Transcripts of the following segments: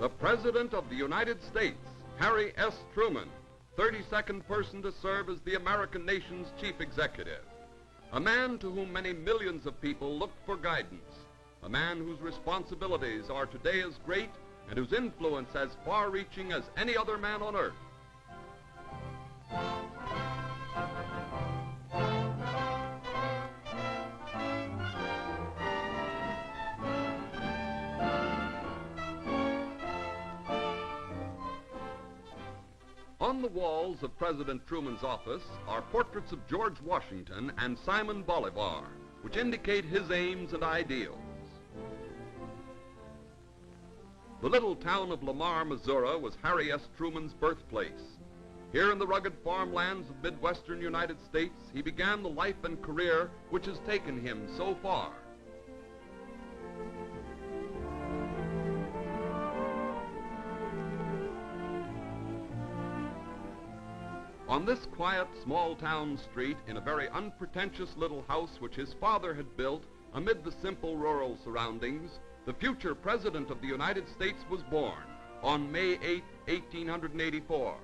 The President of the United States, Harry S. Truman, 32nd person to serve as the American nation's chief executive. A man to whom many millions of people look for guidance. A man whose responsibilities are today as great and whose influence as far-reaching as any other man on earth. On the walls of President Truman's office are portraits of George Washington and Simon Bolivar, which indicate his aims and ideals. The little town of Lamar, Missouri was Harry S. Truman's birthplace. Here in the rugged farmlands of Midwestern United States, he began the life and career which has taken him so far. On this quiet, small-town street, in a very unpretentious little house which his father had built amid the simple rural surroundings, the future President of the United States was born on May 8, 1884.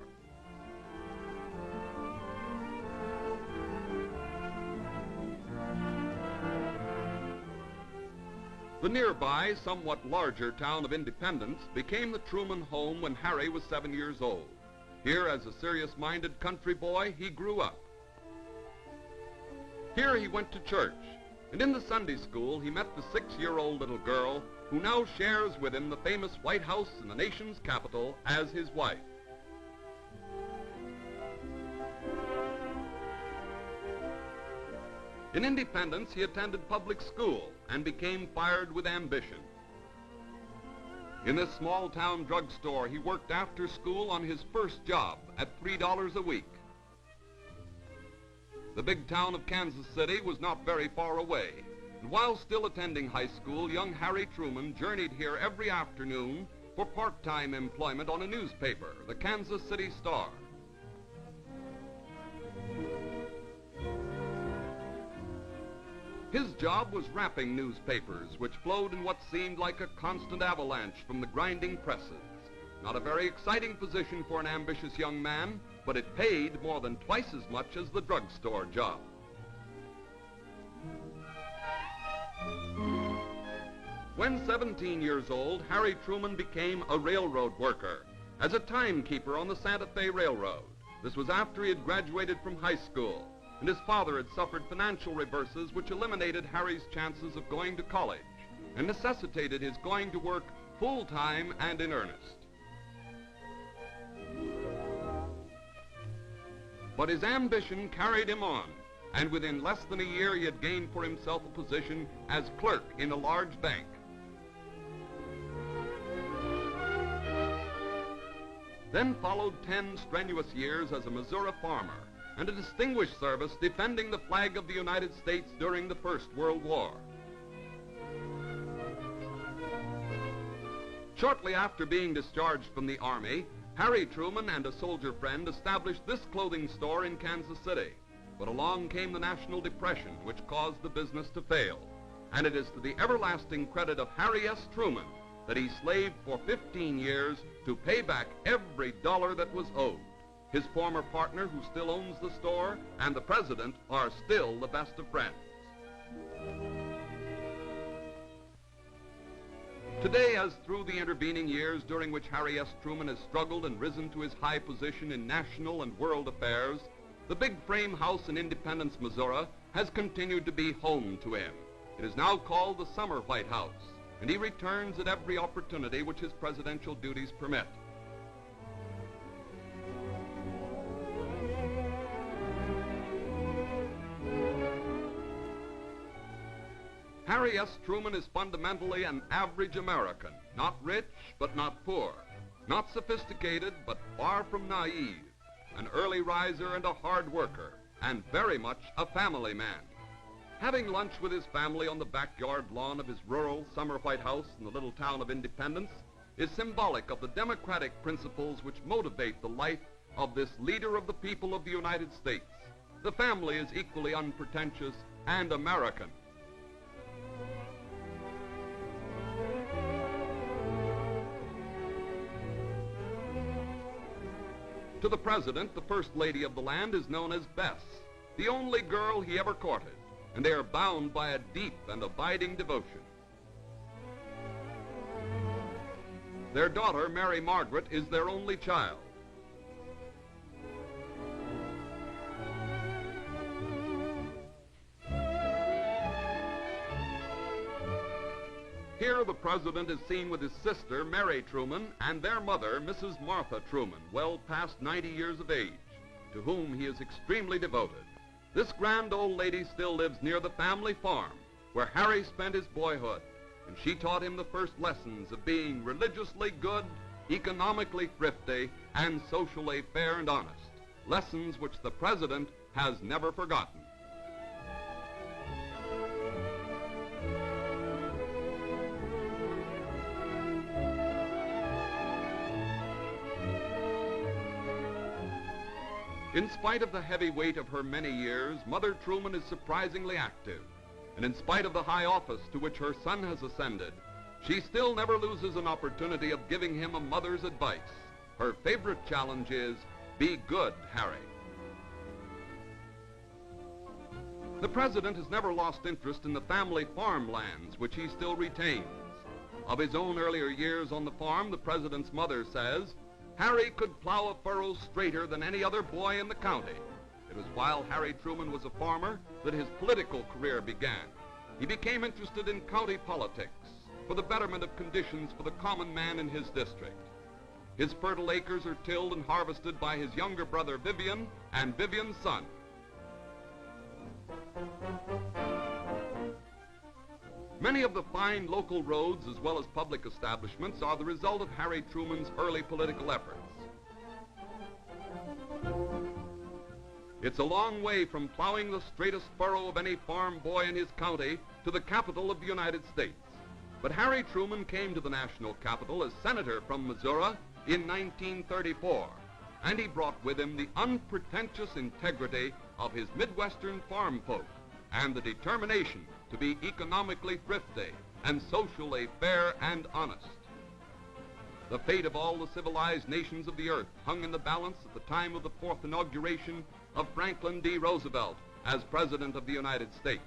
The nearby, somewhat larger town of Independence became the Truman home when Harry was 7 years old. Here, as a serious-minded country boy, he grew up. Here he went to church, and in the Sunday school he met the 6-year-old little girl who now shares with him the famous White House in the nation's capital as his wife. In Independence, he attended public school and became fired with ambition. In this small-town drugstore, he worked after school on his first job at $3 a week. The big town of Kansas City was not very far away, and while still attending high school, young Harry Truman journeyed here every afternoon for part-time employment on a newspaper, the Kansas City Star. His job was wrapping newspapers, which flowed in what seemed like a constant avalanche from the grinding presses. Not a very exciting position for an ambitious young man, but it paid more than twice as much as the drugstore job. When 17 years old, Harry Truman became a railroad worker as a timekeeper on the Santa Fe Railroad. This was after he had graduated from high school, and his father had suffered financial reverses which eliminated Harry's chances of going to college and necessitated his going to work full-time and in earnest. But his ambition carried him on, and within less than a year he had gained for himself a position as clerk in a large bank. Then followed 10 strenuous years as a Missouri farmer, and a distinguished service defending the flag of the United States during the First World War. Shortly after being discharged from the Army, Harry Truman and a soldier friend established this clothing store in Kansas City. But along came the National Depression, which caused the business to fail. And it is to the everlasting credit of Harry S. Truman that he slaved for 15 years to pay back every dollar that was owed. His former partner, who still owns the store, and the president are still the best of friends. Today, as through the intervening years during which Harry S. Truman has struggled and risen to his high position in national and world affairs, the big frame house in Independence, Missouri, has continued to be home to him. It is now called the Summer White House, and he returns at every opportunity which his presidential duties permit. Harry S. Truman is fundamentally an average American, not rich but not poor, not sophisticated but far from naive, an early riser and a hard worker, and very much a family man. Having lunch with his family on the backyard lawn of his rural summer White House in the little town of Independence is symbolic of the democratic principles which motivate the life of this leader of the people of the United States. The family is equally unpretentious and American. To the president, the first lady of the land is known as Bess, the only girl he ever courted, and they are bound by a deep and abiding devotion. Their daughter, Mary Margaret, is their only child. Here the president is seen with his sister, Mary Truman, and their mother, Mrs. Martha Truman, well past 90 years of age, to whom he is extremely devoted. This grand old lady still lives near the family farm, where Harry spent his boyhood, and she taught him the first lessons of being religiously good, economically thrifty, and socially fair and honest, lessons which the president has never forgotten. In spite of the heavy weight of her many years, Mother Truman is surprisingly active. And in spite of the high office to which her son has ascended, she still never loses an opportunity of giving him a mother's advice. Her favorite challenge is, "Be good, Harry." The president has never lost interest in the family farmlands, which he still retains. Of his own earlier years on the farm, the president's mother says, "Harry could plow a furrow straighter than any other boy in the county." It was while Harry Truman was a farmer that his political career began. He became interested in county politics for the betterment of conditions for the common man in his district. His fertile acres are tilled and harvested by his younger brother Vivian and Vivian's son. Many of the fine local roads as well as public establishments are the result of Harry Truman's early political efforts. It's a long way from plowing the straightest furrow of any farm boy in his county to the capital of the United States. But Harry Truman came to the national capital as senator from Missouri in 1934, and he brought with him the unpretentious integrity of his Midwestern farm folk and the determination to be economically thrifty and socially fair and honest. The fate of all the civilized nations of the earth hung in the balance at the time of the fourth inauguration of Franklin D. Roosevelt as President of the United States.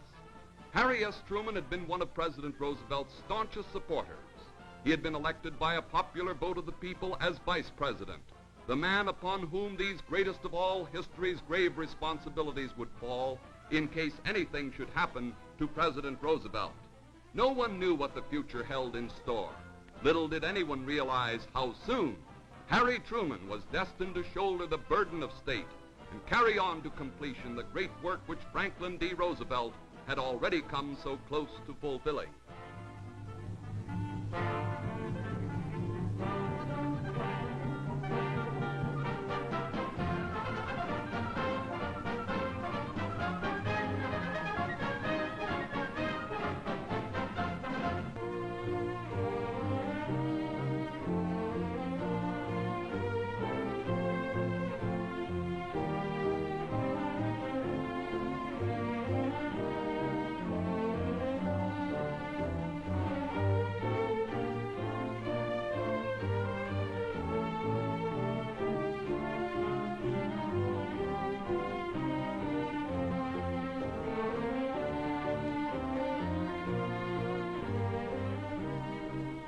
Harry S. Truman had been one of President Roosevelt's staunchest supporters. He had been elected by a popular vote of the people as Vice President, the man upon whom these greatest of all history's grave responsibilities would fall in case anything should happen to President Roosevelt. No one knew what the future held in store. Little did anyone realize how soon Harry Truman was destined to shoulder the burden of state and carry on to completion the great work which Franklin D. Roosevelt had already come so close to fulfilling.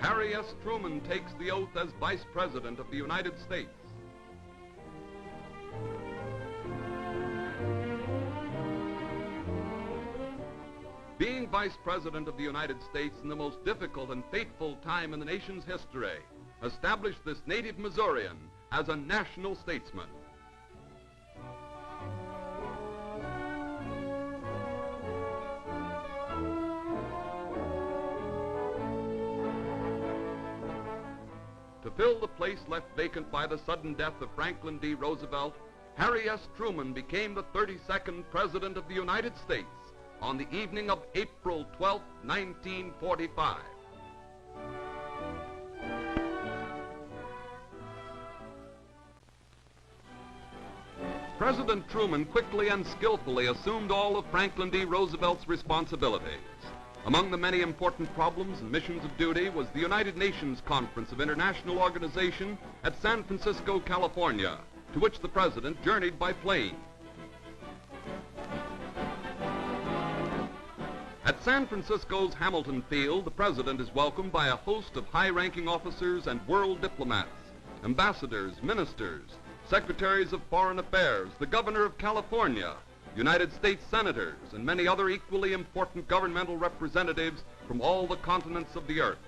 Harry S. Truman takes the oath as Vice President of the United States. Being Vice President of the United States in the most difficult and fateful time in the nation's history established this native Missourian as a national statesman. To fill the place left vacant by the sudden death of Franklin D. Roosevelt, Harry S. Truman became the 32nd President of the United States on the evening of April 12, 1945. President Truman quickly and skillfully assumed all of Franklin D. Roosevelt's responsibilities. Among the many important problems and missions of duty was the United Nations Conference of International Organization at San Francisco, California, to which the President journeyed by plane. At San Francisco's Hamilton Field, the President is welcomed by a host of high-ranking officers and world diplomats, ambassadors, ministers, secretaries of foreign affairs, the Governor of California, United States senators, and many other equally important governmental representatives from all the continents of the earth.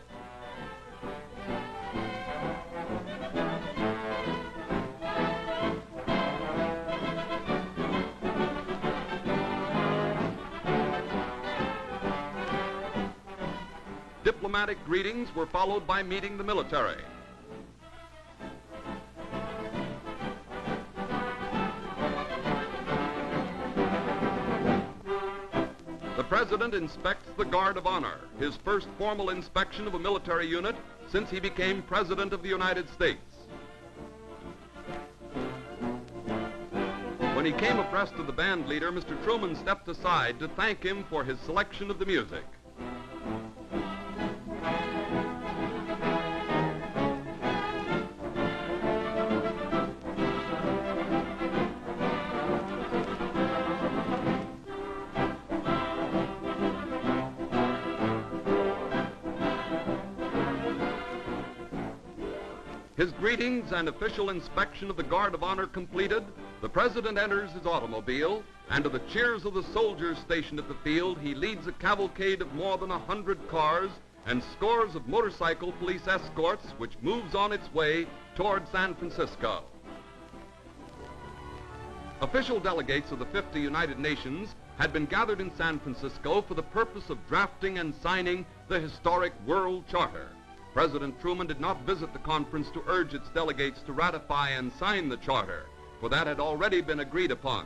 Diplomatic greetings were followed by meeting the military. The President inspects the Guard of Honor, his first formal inspection of a military unit since he became President of the United States. When he came abreast of the band leader, Mr. Truman stepped aside to thank him for his selection of the music. His greetings and official inspection of the Guard of Honor completed, the President enters his automobile, and to the cheers of the soldiers stationed at the field, he leads a cavalcade of more than 100 cars and scores of motorcycle police escorts, which moves on its way toward San Francisco. Official delegates of the 50 United Nations had been gathered in San Francisco for the purpose of drafting and signing the historic World Charter. President Truman did not visit the conference to urge its delegates to ratify and sign the charter, for that had already been agreed upon.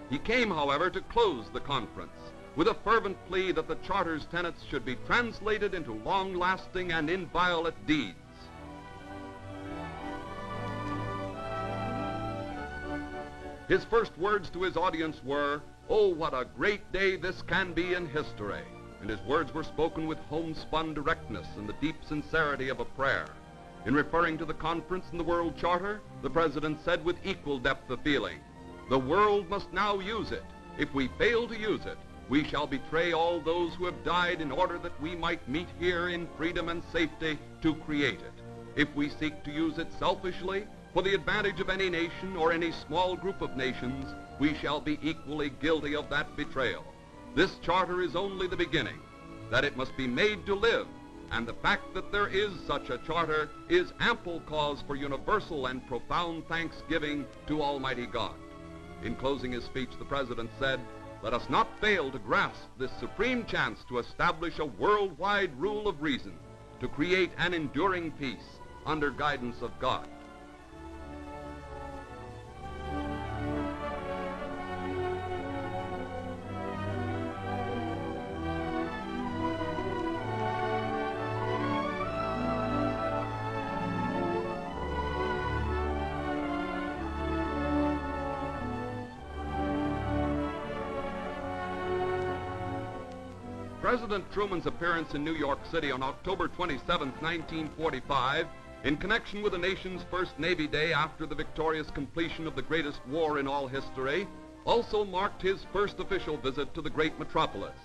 He came, however, to close the conference with a fervent plea that the charter's tenets should be translated into long-lasting and inviolate deeds. His first words to his audience were, "Oh, what a great day this can be in history." And his words were spoken with homespun directness and the deep sincerity of a prayer. In referring to the conference and the World Charter, the President said with equal depth of feeling, "The world must now use it. If we fail to use it, we shall betray all those who have died in order that we might meet here in freedom and safety to create it. If we seek to use it selfishly, for the advantage of any nation or any small group of nations, we shall be equally guilty of that betrayal. This charter is only the beginning, that it must be made to live, and the fact that there is such a charter is ample cause for universal and profound thanksgiving to Almighty God." In closing his speech, the President said, "Let us not fail to grasp this supreme chance to establish a worldwide rule of reason, to create an enduring peace under guidance of God." President Truman's appearance in New York City on October 27, 1945, in connection with the nation's first Navy Day after the victorious completion of the greatest war in all history, also marked his first official visit to the great metropolis.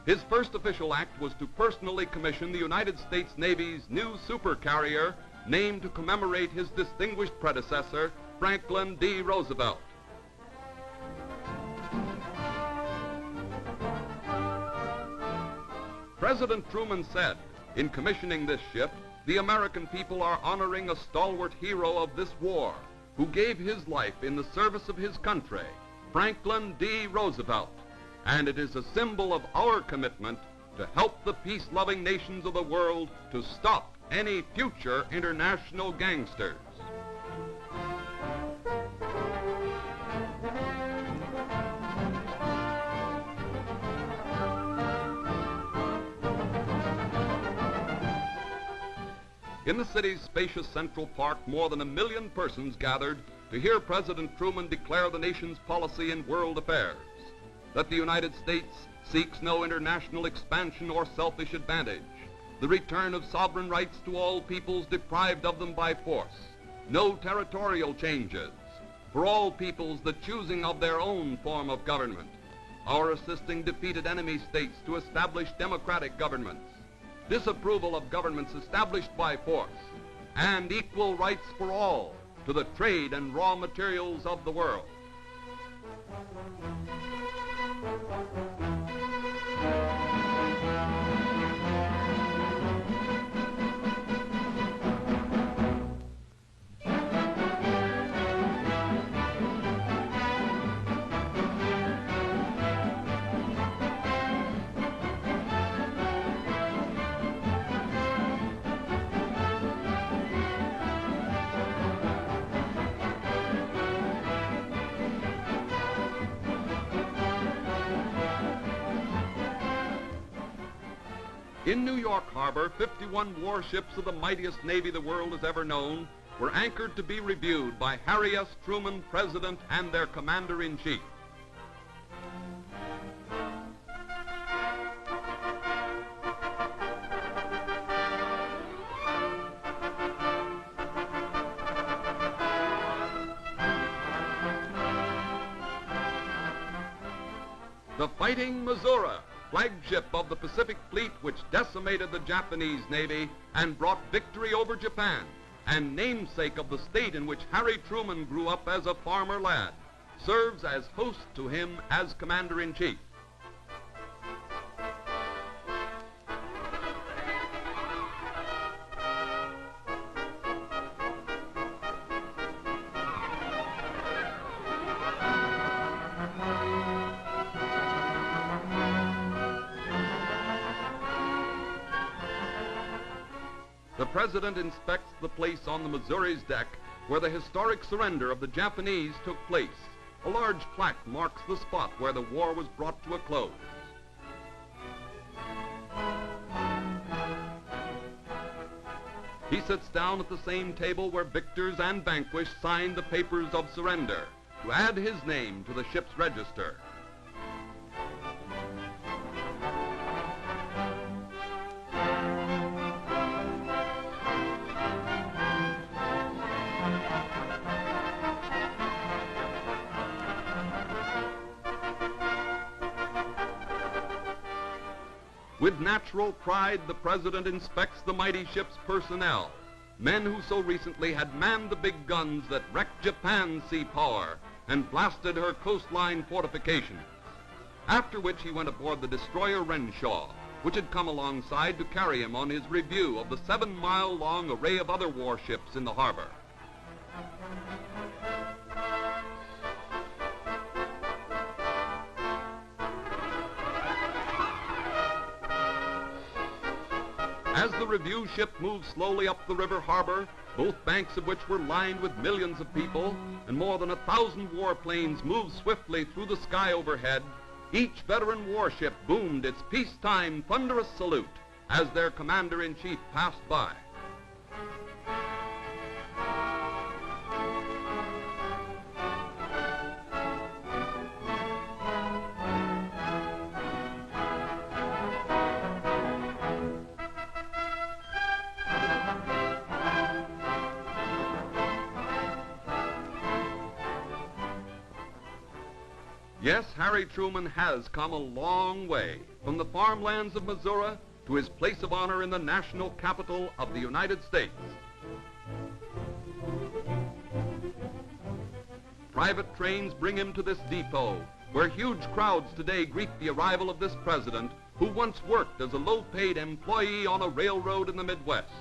His first official act was to personally commission the United States Navy's new supercarrier, named to commemorate his distinguished predecessor, Franklin D. Roosevelt. President Truman said, in commissioning this ship, "The American people are honoring a stalwart hero of this war, who gave his life in the service of his country, Franklin D. Roosevelt, and it is a symbol of our commitment to help the peace-loving nations of the world to stop any future international gangsters." In the city's spacious Central Park, more than 1 million persons gathered to hear President Truman declare the nation's policy in world affairs, that the United States seeks no international expansion or selfish advantage, the return of sovereign rights to all peoples deprived of them by force, no territorial changes, for all peoples the choosing of their own form of government, our assisting defeated enemy states to establish democratic governments, disapproval of governments established by force, and equal rights for all to the trade and raw materials of the world. In New York Harbor, 51 warships of the mightiest navy the world has ever known were anchored to be reviewed by Harry S. Truman, President, and their Commander-in-Chief. The Fighting Missouri, flagship of the Pacific Fleet which decimated the Japanese Navy and brought victory over Japan, and namesake of the state in which Harry Truman grew up as a farmer lad, serves as host to him as Commander-in-Chief. The President inspects the place on the Missouri's deck where the historic surrender of the Japanese took place. A large plaque marks the spot where the war was brought to a close. He sits down at the same table where victors and vanquished signed the papers of surrender to add his name to the ship's register. With natural pride, the President inspects the mighty ship's personnel, men who so recently had manned the big guns that wrecked Japan's sea power and blasted her coastline fortifications. After which he went aboard the destroyer Renshaw, which had come alongside to carry him on his review of the 7-mile-long array of other warships in the harbor. As the review ship moved slowly up the river harbor, both banks of which were lined with millions of people, and more than 1,000 warplanes moved swiftly through the sky overhead, each veteran warship boomed its peacetime thunderous salute as their Commander-in-Chief passed by. Yes, Harry Truman has come a long way from the farmlands of Missouri to his place of honor in the national capital of the United States. Private trains bring him to this depot, where huge crowds today greet the arrival of this president who once worked as a low-paid employee on a railroad in the Midwest.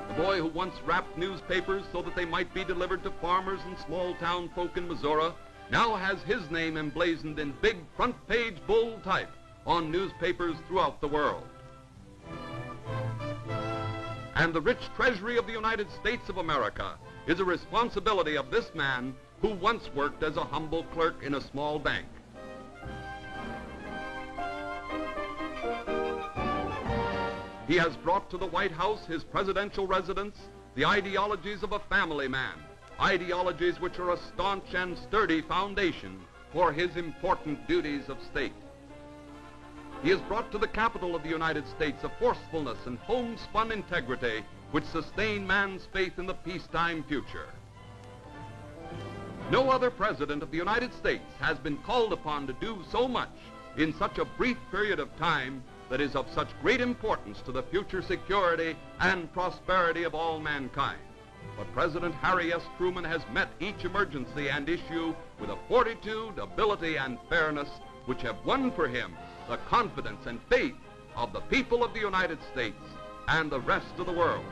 The boy who once wrapped newspapers so that they might be delivered to farmers and small-town folk in Missouri now has his name emblazoned in big front-page bold type on newspapers throughout the world. And the rich treasury of the United States of America is a responsibility of this man who once worked as a humble clerk in a small bank. He has brought to the White House, his presidential residence, the ideologies of a family man, ideologies which are a staunch and sturdy foundation for his important duties of state. He has brought to the capital of the United States a forcefulness and homespun integrity which sustain man's faith in the peacetime future. No other president of the United States has been called upon to do so much in such a brief period of time that is of such great importance to the future security and prosperity of all mankind. But President Harry S. Truman has met each emergency and issue with a fortitude, ability, and fairness which have won for him the confidence and faith of the people of the United States and the rest of the world.